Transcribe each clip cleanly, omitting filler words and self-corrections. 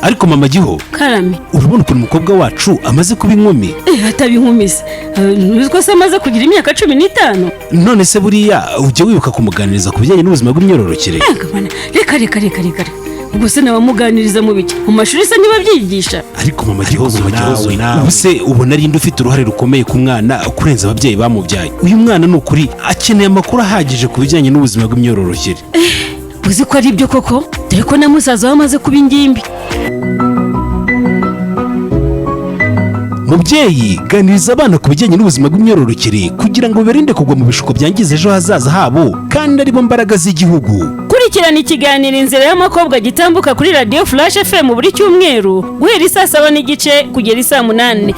ariko mama Giho karame urabona ukuntu umukobwa wacu amaze kuba inkumi ataba inkumi se nuziko se amaze kugira imyaka 15 none se buriya ujye wibuka kumuganiriza ku bijyanye n'ubuzima bw'imyororokere reka ubwo se nabamuganiriza mu biki mu mashuri se niba byigisha ariko mama Giho nawe se ubona ari inde ufite uruhare rukomeye ku mwana kurenza ababyeyi bamubyaye uyu mwana ni ukuri akeneye amakuru ahagije ku bijyanye n'ubuzima bw'imyororokere uzi ko ari ibyo koko dore ko na musaza we amaze kuba ingimbi. mubyeyi ganiriza abana ku bijyanye n'ubuzima bw'imyororokere kugira ngo berinde kugwa mu bishuko byangiza ejo hazaza habo kandi aribo mbaraga z'igihugu. Kurikirana ikiganiro inzira y'amakobwa gitambuka kuri Radio Flash FM buri cyumweru guhera saa 7:30 kugera saa 8.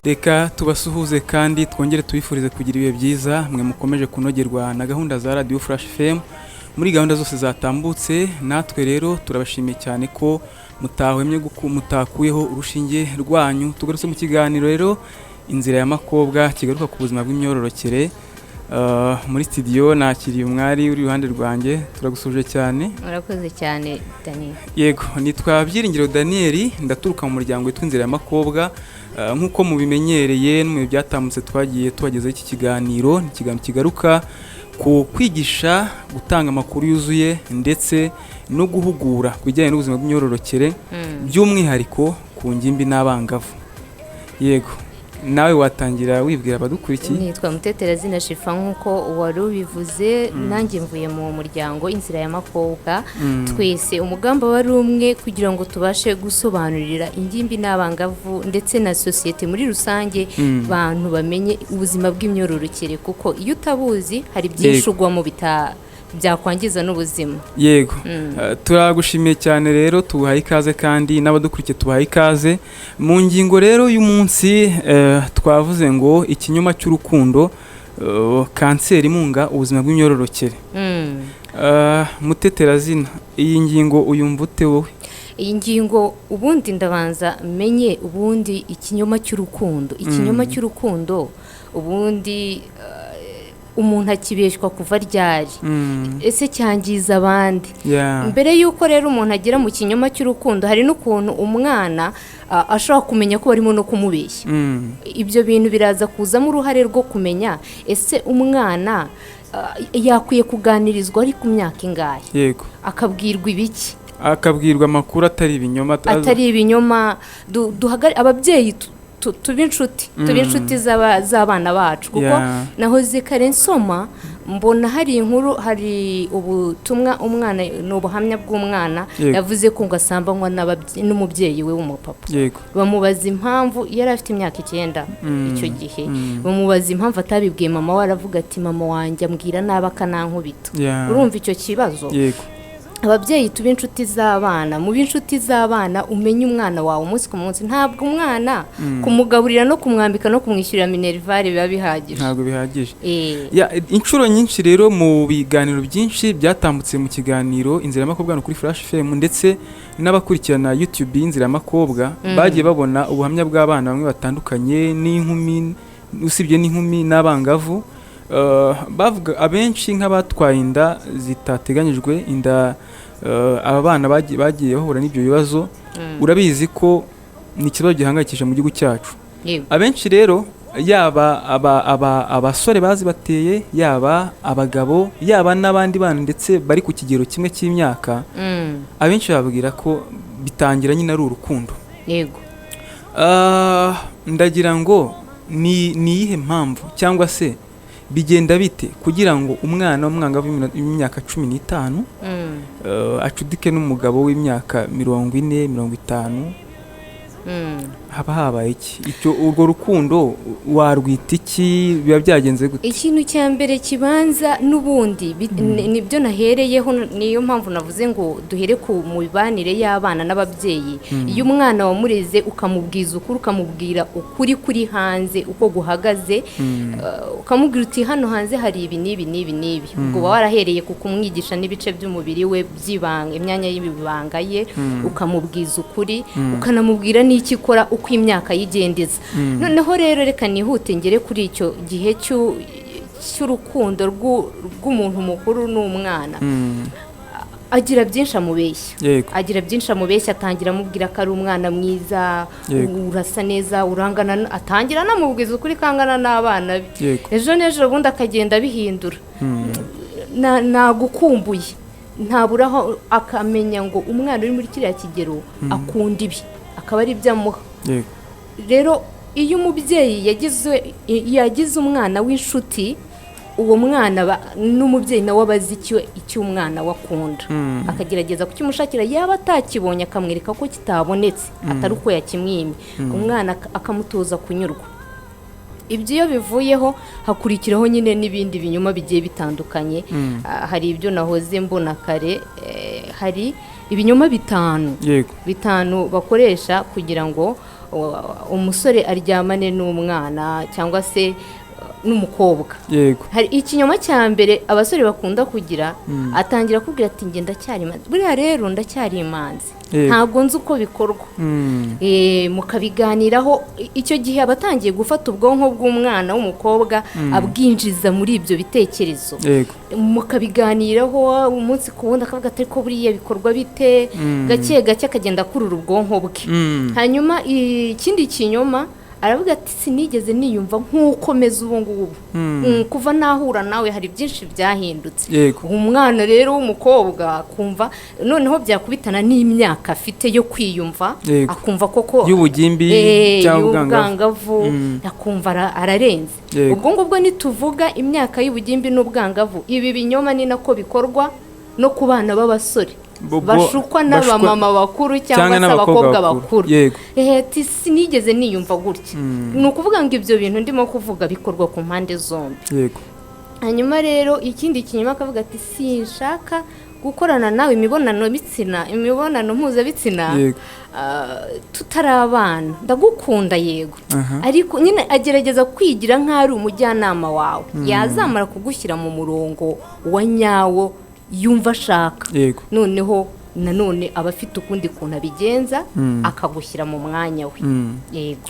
Reka tubasuhuze kandi twongere tubifurize kugira ibihe byiza mwe mukomeje kunogerwa na gahunda za Radio Flash FM muri gahunda zose zatambutse. Natwe rero turabashimiye cyane ko mutahwemye mutakuyeho urushinge rwanyu. Tugarutse mu kiganiro rero inzira y'amakobwa kigaruka ku buzima bw'imyororokere. Muri studio nakiriye umwari uri iruhande rwanjye, turagusuje cyane. Urakoze cyane Daniel. Yego, nitwa Byiringiro Daniel, ndaturuka mu muryango witwa inzira y'amakobwa. Nkuko mubimenyereye no mu byatambutse twagiye tubagezaho iki kiganiro, ikiganiro kigaruka ku kwigisha gutanga amakuru yuzuye ndetse no guhugura kujyanye n'ubuzima bw'imyororokere by'umwihariko ku ngimbi n'abangavu. Yego, nawe watangira wibwira abadukurikiye. Nitwa Muteterazina Shifa nkuko wari ubivuze, nanjye mvuye mu muryango inzira y'amakobwa. Twese umugamba wari umwe kugira ngo tubashe gusobanurira ingimbi n'abangavu ndetse na societe muri rusange bantu bamenye ubuzima bw'imyororokere, kuko iyo utabuzi hari byinshi ugwa mu byakwangiza n'ubuzima. Yego, turagushimiye cyane rero, tubahaye ikaze kandi n'abadukurikiye tubahaye ikaze. Mu ngingo rero y'umunsi twavuze ngo ikinyoma cy'urukundo, kanseri imunga ubuzima bw'imyororokere. Muteterazina, iyi ngingo uyumva ute wowe? Iyi ngingo ubundi ndabanza menye ubundi ikinyoma cy'urukundo. Ikinyoma cy'urukundo ubundi umuntu akibeshwa kuva ryari, ese cyangiza abandi. Mbere yuko rero umuntu agira mu kinyoma cy'urukundo, hari n'ukuntu umwana ashobora kumenya ko barimo no kumubeshya. Ibyo bintu biraza kuzamo uruhare rwo kumenya ese umwana yakwiye kuganirizwa ari ku myaka ingahe. Yego, akabwirwa ibiki, akabwirwa amakuru atari ibinyoma. Ababyeyi tuba inshuti z'abana bacu, kuko nahoze kare nsoma mbona hari inkuru, hari ubutumwa umwana, n'ubuhamya bw'umwana yavuze ko ngo asambanywa n'umubyeyi we w'umupapa. Bamubaza impamvu, yari afite imyaka 9 icyo gihe. Bamubaza impamvu atabibwiye mama we, aravuga ati mama wanjye ambwira nabi akanankubita. Urumva icyo kibazo? Ababyeyi tuba inshuti z'abana, mu b'inshuti z'abana umenye umwana wawe umunsi ku munsi. Ntabwo umwana kumugaburira no kumwambika no kumwishyurira minerivare biba bihagije. Ntabwo bihagije. Inshuro nyinshi rero mu biganiro byinshi byatambutse mu kiganiro inzira y'amakobwa kuri Flash FM ndetse n'abakurikirana YouTube inzira y'amakobwa bagiye babona ubuhamya bw'abana bamwe batandukanye, n'inkumi, usibye n'inkumi n'abangavu. Bavuga abenshi nk'abatwaye inda zitateganyijwe, inda aba bana bagiye bahura n'ibyo bibazo. Urabizi ko ni ikibazo gihangayikishije mu gihugu cyacu. Abenshi rero, yaba abasore bazibateye, yaba abagabo, yaba n'abandi bana ndetse bari ku kigero kimwe cy'imyaka, abenshi babwira ko bitangira nyine ari urukundo. Yego, ndagira ngo ni iyihe mpamvu cyangwa se bigenda bite kugira ngo umwana w'umwangavu w'imyaka 15 acudike n'umugabo w'imyaka 40 50? Haba habaye iki? Icyo urwo rukundo warwita iki? Biba byagenze gute? Ikintu cya mbere kibanza n'ubundi nibyo nahereyeho, niyo mpamvu navuze ngo duhere ku mibanire y'abana n'ababyeyi. Iyo umwana wamureze ukamubwiza ukuri, ukamubwira ukuri kuri hanze uko guhagaze, ukamubwira uti hano hanze hari ibi n'ibi, ubwo warahereye ku kumwigisha n'ibice by'umubiri we by'ibanga, imyanya y'ibibanga ye, ukamubwiza ukuri, ukanamubwira n'iki ikora uko imyaka yigendeza. Noneho rero reka nihute ngere kuri icyo gihe cy'urukundo rw'umuntu mukuru n'umwana. agira byinshi amubeshya atangira amubwira ko ari umwana mwiza, urasa neza, urangana, atangira anamubwiza ukuri kangana n'abana be. Ejo n'ejo bundi akagenda abihindura, nagukumbuye, ntaburaho akamenya ngo umwana uri muri kiriya kigero akunda ibi, akaba ari ibyo amuha. Rero iyo umubyeyi yagize umwana w'inshuti, uwo mwana n'umubyeyi nawe abazi icyo umwana we akunda, akagerageza kukimushakira, yaba atakibonye akamwereka ko kitabonetse, atari uko yakimwimye, umwana akamutoza kunyurwa. Ibyo iyo bivuyeho hakurikiraho nyine n'ibindi binyoma bigiye bitandukanye. Hari ibyo nahoze mbona kare, hari ibinyoma bitanu bakoresha kugira ngo umusore aryamane n'umwana cyangwa se n'umukobwa. Hari ikinyoma cya mbere abasore bakunda kugira, atangira kubwira ati njye ndacyari imanzi, buriya rero ndacyari imanzi, ntabwo nzi uko bikorwa. Mukabiganiraho, icyo gihe aba atangiye gufata ubwonko bw'umwana w'umukobwa abwinjiza muri ibyo bitekerezo. Mukabiganiraho umunsi ku wundi, akavuga ati ko buriya bikorwa bite, gake gake akagenda akurura ubwonko bwe. Hanyuma ikindi kinyoma, aravuga ati sinigeze niyumva nk'uko meze ubu ngubu, kuva nahura nawe hari byinshi byahindutse. Umwana rero w'umukobwa akumva noneho byakubitana n'imyaka afite yo kwiyumva, akumva koko y'ubugimbi cyangwa ubwangavu, akumva ararenze. Ubwo ngubwo nituvuga imyaka y'ubugimbi n'ubwangavu, ibi binyoma ni nako bikorwa no ku bana b'abasore bashukwa n'abamama bakuru cyangwa se abakobwa bakuru. Sinigeze niyumva gutya. Ni ukuvuga ngo ibyo bintu ndimo kuvuga bikorwa ku mpande zombi. Hanyuma rero ikindi kinyuma akavuga ati sinshaka gukorana nawe imibonano mpuzabitsina tutari abana, ndagukunda yego, ariko nyine agerageza kwigira nk'aho ari umujyanama wawe, yazamara kugushyira mu murongo wa nyawo yumva ashaka, noneho nanone aba afite ukundi kuntu abigenza, akagushyira mu mwanya we. Yego.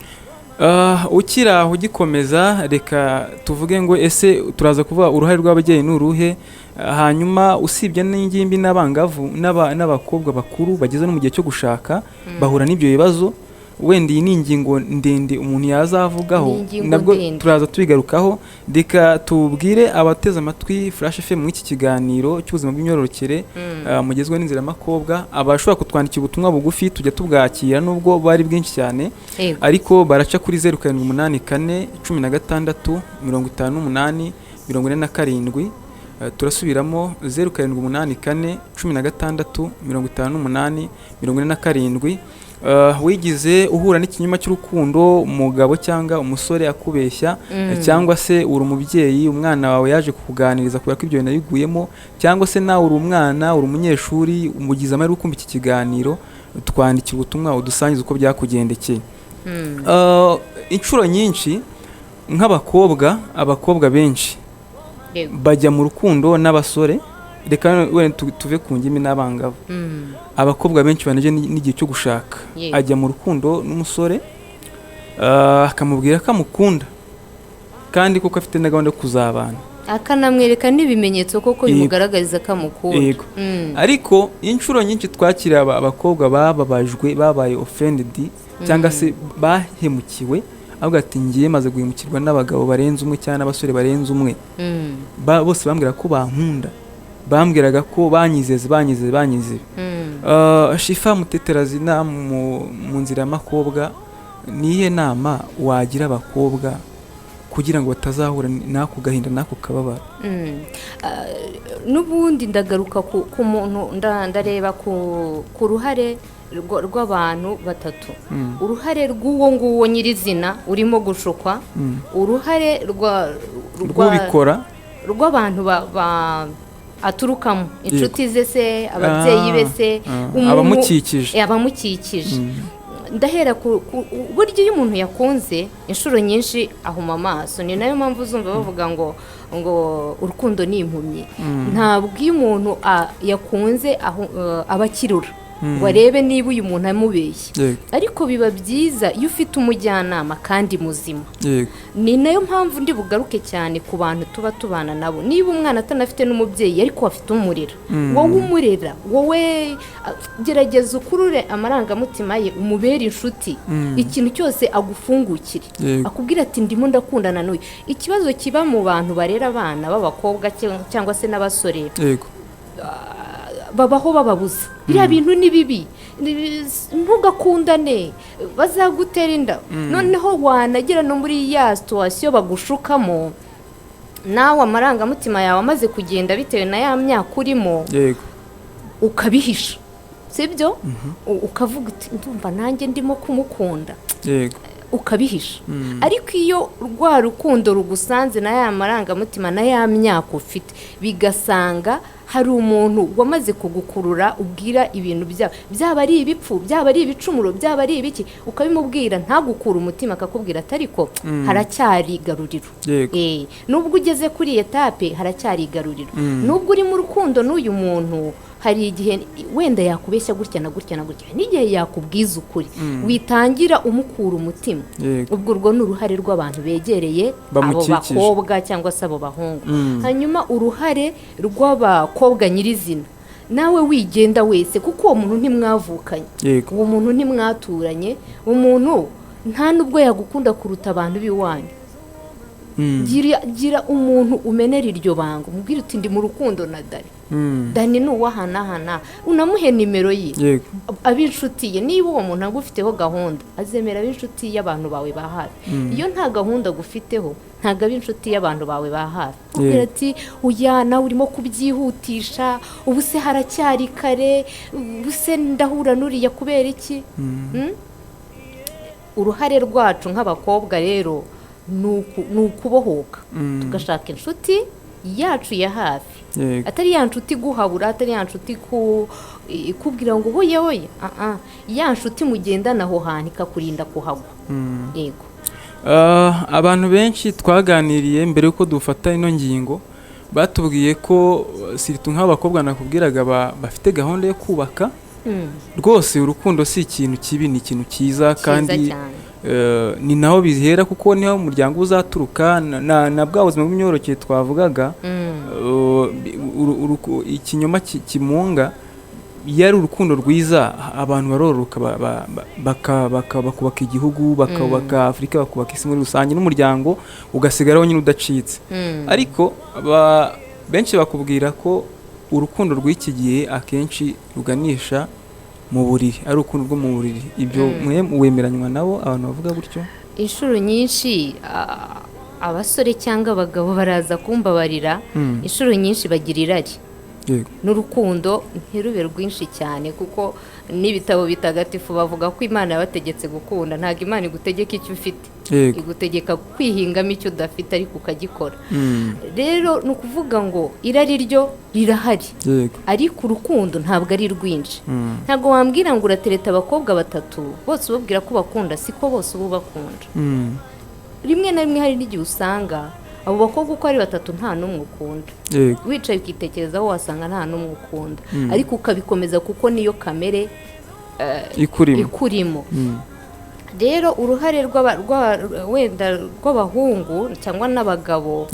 Ukiri aho ugikomeza, reka tuvuge ngo ese turaza kuvuga uruhare rw'ababyeyi n'uruhe. Hanyuma usibye n'ingimbi n'abangavu n'abakobwa bakuru bageze no mu gihe cyo gushaka, bahura n'ibyo bibazo. Wenda iyi ni ingingo ndende umuntu yazavugaho, nabwo turaza tubigarukaho. Reka tubwire abateze amatwi Flash FM mu iki kiganiro cy'ubuzima bw'imyororokere mugezwe n'inzira y'amakobwa, abashobora kutwandikira ubutumwa bugufi tujya tubwakira nubwo bari bwinshi cyane, ariko baraca kuri 0784 16 58 47. Turasubiramo 0784 16 58 47. Wigize uhura n'ikinyoma cy'urukundo, umugabo cyangwa umusore akubeshya, cyangwa se uri umubyeyi umwana wawe yaje kukuganiriza kubera ko ibyo bintu yabiguyemo, cyangwa se nawe uri umwana, uri umunyeshuri umugize amahirwe ukumva iki kiganiro, twandikira ubutumwa udusangiza uko byakugendekeye. Inshuro nyinshi abakobwa benshi bajya mu rukundo n'abasore. Reka wenda tuve ku ngimi n'abangavu. Abakobwa benshi banaje n'igihe cyo gushaka, ajya mu rukundo n'umusore, akamubwira ko amukunda kandi kuko afite na gahunda yo kuzabana, akanamwereka n'ibimenyetso koko bimugaragariza ko amukunda. Ariko inshuro nyinshi twakira abakobwa bababajwe, babaye offended cyangwa se bahemukiwe, avuga ati ngiye maze guhemukirwa n'abagabo barenze umwe cyangwa n'abasore barenze umwe. Bose bambwira ko bankunda, bambwiraga ko banyizeze. Shifa Muteterazi mu nzira y'amakobwa, nihe nama wagira abakobwa kugira ngo batazahura n'ako gahinda n'ako kababara? N'ubundi ndagaruka ku muntu, ndareba ku ruhare rw'abantu batatu. Uruhare rw'uwo nguwo nyirizina urimo gushukwa, uruhare rw'abantu aturukamo, inshuti ze se, ababyeyi be se, abamukikije. Ndahera buryo iyo umuntu yakunze inshuro nyinshi ahuma amaso. Ni nayo mpamvu uzumva bavuga ngo urukundo ni impumyi. Ntabwo iyo umuntu yakunze aba akirura, ngo arebe niba uyu muntu amubeshye, ariko biba byiza iyo ufite umujyanama kandi muzima. Ni nayo mpamvu ndi bugaruke cyane ku bantu tuba tubana nabo. Niba umwana atanafite n'umubyeyi ariko afite umurera, wowe umurera, wowe gerageza ukurure amarangamutima ye, umubere inshuti, ikintu cyose agufungukire, akubwira ati ndimo ndakundana n'uyu. Ikibazo kiba mu bantu barera abana b'abakobwa cyangwa se n'abasore, babaho bababuza biriya bintu ni bibi, ntugakundane bazagutera inda. Noneho wanagera no muri ya situwasiyo bagushukamo, nawe amarangamutima yawe amaze kugenda bitewe na ya myaka urimo, ukabihisha, sibyo? Ukavuga uti ndumva nanjye ndimo kumukunda, ukabihisha. Ariko iyo rwa rukundo rugusanze na ya marangamutima na ya myaka ufite, bigasanga hari umuntu wamaze kugukurura ubwira ibintu byaba ari ibipfu, byaba ari ibicumuro, byaba ari ibiki, ukabimubwira ntagukura umutima, akakubwira ati ariko haracyari igaruriro. Nubwo ugeze kuri etape haracyari igaruriro. Nubwo uri mu rukundo n'uyu muntu, hari igihe wenda yakubeshya gutya na gutya na gutya, n'igihe yakubwiza ukuri, witangira umukura umutima. Ubwo urwo ni uruhare rw'abantu begereye abo bakobwa cyangwa se abo bahungu. Hanyuma uruhare rw'abakobwa nyirizina, nawe wigenda wese, kuko uwo muntu ntimwavukanye, uwo muntu ntimwaturanye, umuntu nta nubwo yagukunda kuruta abantu b'iwanyu. Gira umuntu umenera iryo banga, umubwire uti ndi mu rukundo na Dani ni uwahanahana, unamuhe nimero ye, ab'inshuti ye. Niba uwo muntu agufiteho gahunda, azemera ab'inshuti y'abantu bawe ba hafi. Iyo nta gahunda agufiteho, ntabwo ab'inshuti y'abantu bawe ba hafi. Ubwira ati uya nawe urimo kubyihutisha, ubu se haracyari kare, ubu se ndahura n'uriya kubera iki? Uruhare rwacu nk'abakobwa rero ni ukubohoka, tugashaka inshuti yacu ya hafi, atari ya nshuti guhabura, atari ya nshuti ikubwira ngo hoye hoye, ya nshuti mugendana aho hantu ikakurinda kuhagwa. Yego. Abantu benshi twaganiriye mbere yuko dufata ino ngingo batubwiye ko siritu nk'abakobwa nakubwiraga bafite gahunda yo kubaka. Rwose urukundo si ikintu kibi, ni ikintu cyiza, kandi ni naho bizihera, kuko niho umuryango uzaturuka na bwa buzima bw'imyororokere twavugaga. Ikinyoma kimunga, iyo ari urukundo rwiza, abantu baroroka bakubaka igihugu, bakubaka Afurika, bakubaka isi muri rusange, n'umuryango ugasigaraho nyine udacitse. Ariko benshi bakubwira ko urukundo rw'iki gihe akenshi ruganisha mu buriri, ari urukundo rwo mu buriri. Ibyo wemeranywa nabo abantu bavuga gutyo? Inshuro nyinshi abasore cyangwa abagabo baraza kumbabarira, inshuro nyinshi bagira irari n'urukundo ntirube rwinshi cyane, kuko n'ibitabo bitagatifu bavuga ko Imana yabategetse gukunda. Ntabwo Imana igutegeka icyo ufite, igutegeka kwihingamo icyo udafite ariko ukagikora. Rero ni ukuvuga ngo irari ryo rirahari, ariko urukundo ntabwo ari rwinshi. Ntabwo wambwira ngo uratereta abakobwa batatu bose ubabwira ko bakunda, siko bose uba bakunda. Rimwe na rimwe hari n'igihe usanga abo bakobwa uko ari batatu nta n'umwe ukunda, wicaye ukitekerezaho wasanga nta n'umwe ukunda, ariko ukabikomeza kuko niyo kamere ikurimo. Rero uruhare wenda rw'abahungu cyangwa n'abagabo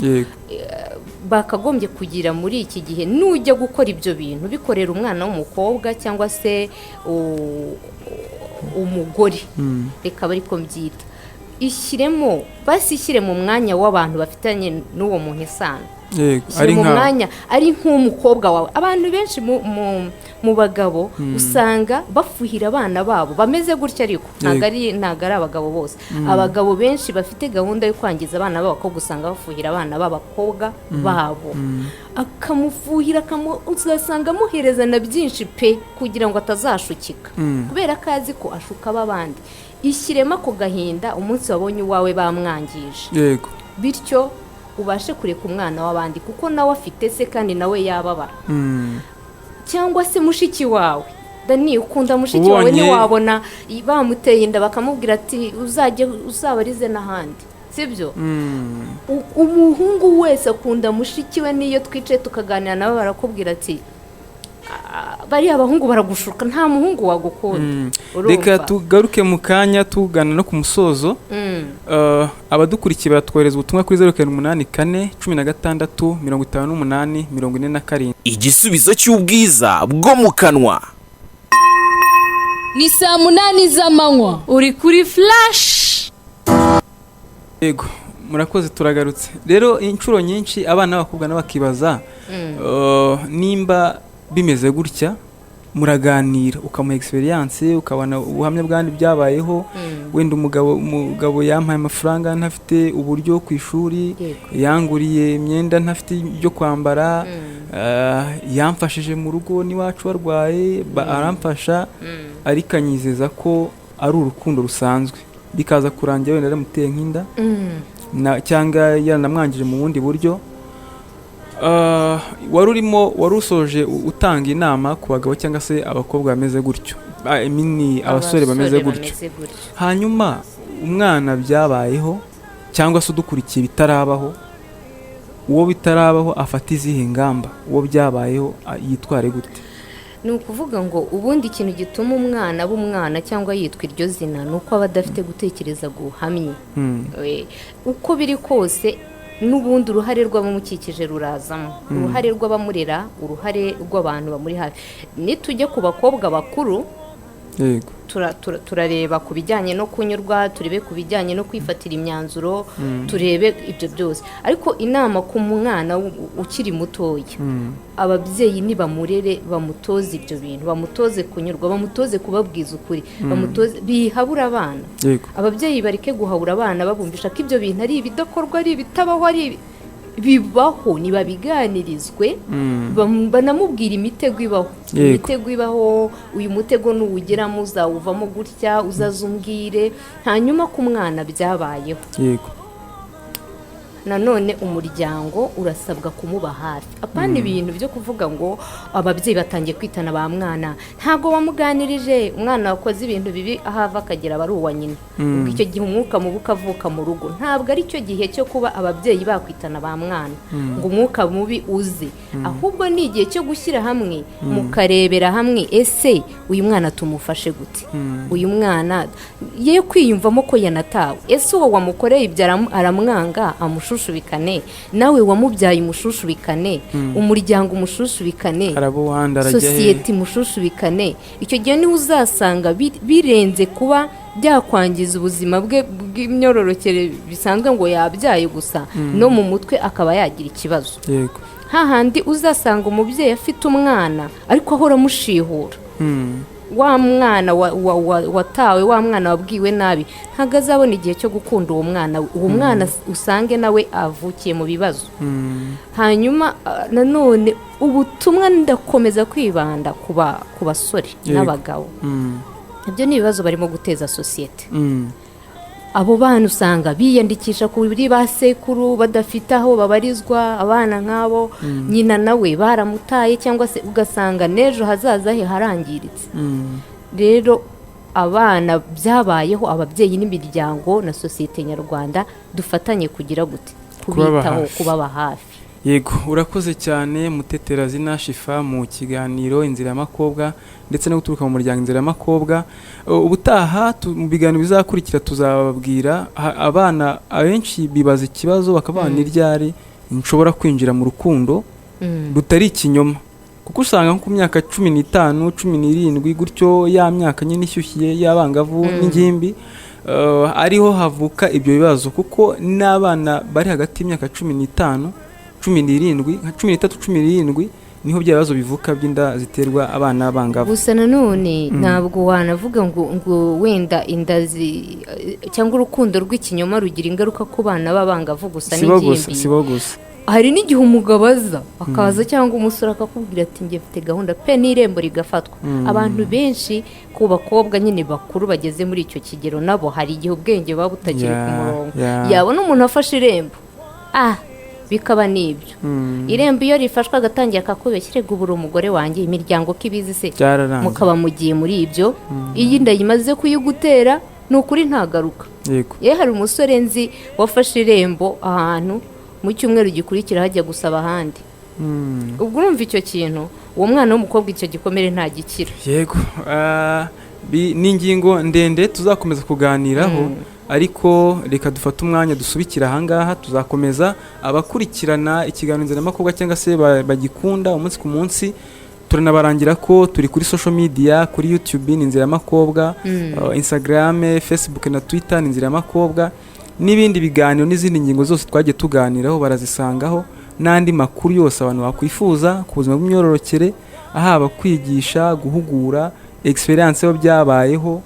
bakagombye kugira muri iki gihe, nujya gukora ibyo bintu bikorera umwana w'umukobwa cyangwa se umugore, reka bari ko mbyita, basishyire mu mwanya w'abantu bafitanye n'uwo muntu isano. Ari mu mwanya ari nk'umukobwa wawe. Abantu benshi mu bagabo usanga bafuhira abana babo bameze gutya, ariko ntabwo ari abagabo bose. Abagabo benshi bafite gahunda yo kwangiza abana b'abakobwa usanga bafuhira abana b'abakobwa babo, akamufuhira, uzasanga amuhereza na byinshi pe, kugira ngo atazashukika, kubera ko azi ko ashuka abandi. Ishyiremo ako gahinda umunsi wabonye uwawe bamwangije, bityo ubashe kureka umwana w'abandi, kuko nawe afite se kandi nawe yababara. Cyangwa se mushiki wawe, Dani ukunda mushiki wawe, ntiwabona bamuteye inda bakamubwira ati uzabarize n'ahandi, sibyo? Umuhungu wese akunda mushiki we, niyo twicaye tukaganira nawe barakubwira ati bariya abahungu baragushuka nta muhungu wagukunda. Reka tugaruke mu kanya tugana no ku musozo. Abadukurikiye batwohereza ubutumwa kuri 0784 igisubizo cy'ubwiza bwo mu kanwa. Ni 8 z'amanywa uri kuri Flash. Yego, murakoze turagarutse. Rero inshuro nyinshi abana b'abakobwa n'abakibaza nimba bimeze gutya, muraganira ukamuha experience, ukabona ubuhamya bwandi byabayeho. Wenda umugabo yampaye amafaranga ntafite uburyo ku ishuri, yanguriye imyenda ntafite byo kwambara, yamfashije mu rugo niwacu warwaye, aramfasha, ariko anyizeza ko ari urukundo rusanzwe, bikaza kurangira wenda aramuteye nk'inda cyangwa yaranamwangije mu bundi buryo. wari usoje utanga inama ku bagabo cyangwa se abakobwa bameze gutyo, abasore bameze gutyo. Hanyuma umwana byabayeho cyangwa se udukurikiye bitarabaho, uwo bitarabaho afata izihe ngamba, uwo byabayeho yitware gute? Ni ukuvuga ngo ubundi ikintu gituma umwana aba umwana cyangwa yitwa iryo zina ni uko aba adafite gutekereza guhamye. Uko biri kose n'ubundi uruhare rw'abamukikije rurazamo, uruhare rw'abamurera, uruhare rw'abantu bamuri hafi. Nitujya ku bakobwa bakuru, turareba ku bijyanye no kunyurwa, turebe ku bijyanye no kwifatira imyanzuro, turebe ibyo byose. Ariko inama ku mwana ukiri mutoya, ababyeyi nibamurere, bamutoze ibyo bintu, bamutoze kunyurwa, bamutoze kubabwiza ukuri, bamutoze bihabura abana. Ababyeyi bareke guhabura abana babumvisha ko ibyo bintu ari ibidakorwa, ari ibitabaho, ari bibaho, nibabiganirizwe, banamubwira imitego ibaho. Imitego ibaho, uyu mutego nuwugeramo uzawuvamo gutya, uzazumbwire. Hanyuma ku mwana byabayeho, nanone umuryango urasabwa kumuba hafi. Apana ibintu byo kuvuga ngo ababyeyi batangiye kwitana ba mwana, ntago wamuganirije, umwana wakoze ibintu bibi ahava akagera bari uwa nyina. Ubwo icyo gihe umwuka mubi ukavuka mu rugo. Ntabwo ari cyo gihe cyo kuba ababyeyi bakwitana ba mwana ngo umwuka mubi uze, ahubwo ni igihe cyo gushyira hamwe, mukarebera hamwe, ese uyu mwana tumufashe gute, uyu mwana ye kwiyumvamo ko yanatawe, ese uwo wamukoreye ibyo aramwanga, amushushubikane, nawe wamubyaye umushushubikane, umuryango umushushubikane, sosiyete imushushubikane. Icyo gihe niho uzasanga birenze kuba byakwangiza ubuzima bwe bw'imyororokere bisanzwe ngo yabyaye gusa, no mu mutwe akaba yagira ikibazo. Hahandi uzasanga umubyeyi afite umwana ariko ahora amushihura, wa mwana watawe, wa mwana wabwiwe nabi, ntabwo azabona igihe cyo gukunda uwo mwana. Uwo mwana usange nawe avukiye mu bibazo. Hanyuma nanone ubutumwa ndakomeza kwibanda ku basore n'abagabo. Ibyo ni ibibazo barimo guteza sosiyete. Abo bana usanga biyandikisha kuri ba sekuru badafite aho babarizwa, abana nk'abo nyina nawe baramutaye, cyangwa se ugasanga n'ejo hazaza he harangiritse. Rero abana byabayeho, ababyeyi n'imiryango na sosiyete nyarwanda dufatanye kugira gute, kubitaho, kubaba hafi. Yego, urakoze cyane Mutetera Zina Shifa mu kiganiro Inzira y'Amakobwa, ndetse no guturuka mu muryango Inzira y'Amakobwa. Ubutaha mu biganiro bizakurikira tuzababwira, abana abenshi bibaza ikibazo bakabana n'iryari nshobora kwinjira mu rukundo rutari ikinyoma, kuko usanga nko ku myaka 15, 17 gutyo, ya myaka nyine ishyushye y'abangavu n'ingimbi, ariho havuka ibyo bibazo, kuko n'abana bari hagati y'imyaka 15, 17, 13, niho byabazo bivuka by'inda ziterwa abana bangavu. Gusa nanone ntabwo wanavuga ngo wenda indazi cyangwa urukundo rw'ikinyoma rugira ingaruka ku bana b'abangavu gusa n'ingimbi. Sibo gusa. Hari n'igihe umugabo akaza cyangwa umusore akakubwira ati ngiye mfite gahunda pe, n'irembo rigafatwa. Abantu benshi ku bakobwa nyine bakuru bageze muri icyo kigero, nabo hari igihe ubwenge baba butakiri ku murongo. Yabona umuntu afashe irembo, bikaba nibyo. Irembo iyo rifashwe agatangira akakubeshyira, gubura umugore wanjye, imiryango kibizi se, mukaba mugiye muri ibyo. Iyi nda yimaze kuyigutera, ni ukuri ntagaruka. Hari umusore nzi wafashe irembo ahantu, mu cyumweru gikurikira hajya gusaba ahandi. Ubwo urumva icyo kintu uwo mwana w'umukobwa icyo gikomere ntagikira. Yego, ni ingingo ndende tuzakomeza kuganiraho, ariko reka dufate umwanya dusubikira ahangaha. Tuzakomeza abakurikirana ikiganiro Inziramakobwa cyangwa se bagikunda umunsi ku munsi, turanabarangira ko turi kuri social media, kuri YouTube ni Inziramakobwa, Instagram, Facebook na Twitter ni Inziramakobwa, n'ibindi biganiro n'izindi ngingo zose twagiye tuganiraho barazisangaho, n'andi makuru yose abantu bakwifuza ku buzima bw'imyororokere, ahaba kwigisha, guhugura, experience yo byabayeho,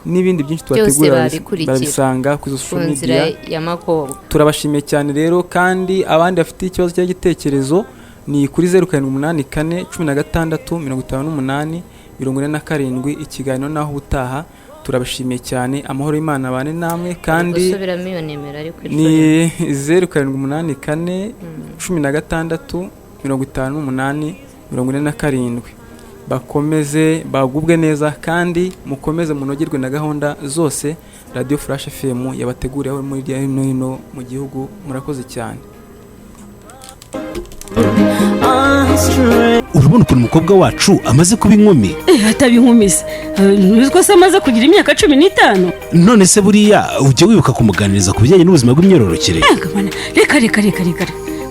n'ibindi byinshi tubategura babisanga kuri social media y'Amakobwa. Turabashimiye cyane rero, kandi abandi bafite ikibazo cyangwa igitekerezo ni kuri 0784 16 58 47. Ikiganiro naho utaha. Turabashimiye cyane, amahoro y'Imana abane namwe, kandi ni 0784 16 58 47. Bakomeze bagubwe neza, kandi mukomeze munogerwe na gahunda zose Radio Flash FM yabateguriye aho muri hino mu gihugu. Murakoze cyane. Urabona ukuntu umukobwa wacu amaze kuba inkumi? Ataba inkumi se, nuziko se amaze kugira imyaka 15. None se buriya ujye wibuka kumuganiriza ku bijyanye n'ubuzima bw'imyororokere? Reka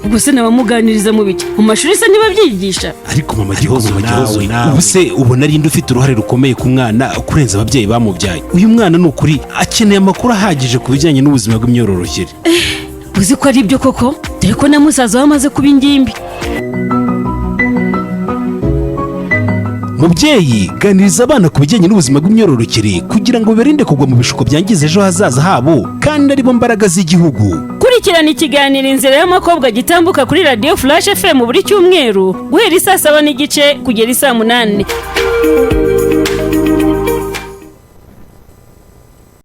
ubwo se nabamuganiriza mu biki? Mu mashuri se ntibabyigisha? Ariko mama Gihozo nawe ubu se ubona ari ufite uruhare rukomeye ku mwana kurenza ababyeyi bamubyaye. Uyu mwana ni ukuri akeneye amakuru ahagije ku bijyanye n'ubuzima bw'imyororokere. Uzi ko ari byo koko? Dore ko na musaza we amaze kuba ingimbi. Mubyeyi, ganiriza abana ku bijyanye n'ubuzima bw'imyororokere kugira ngo bibarinde kugwa mu bishuko byangiza ejo hazaza habo, kandi aribo mbaraga z'igihugu. Kurikirana ikiganiro Inzira y'Amakobwa gitambuka kuri Radio Flash FM buri cyumweru guhera 7:30 kugera 8:00.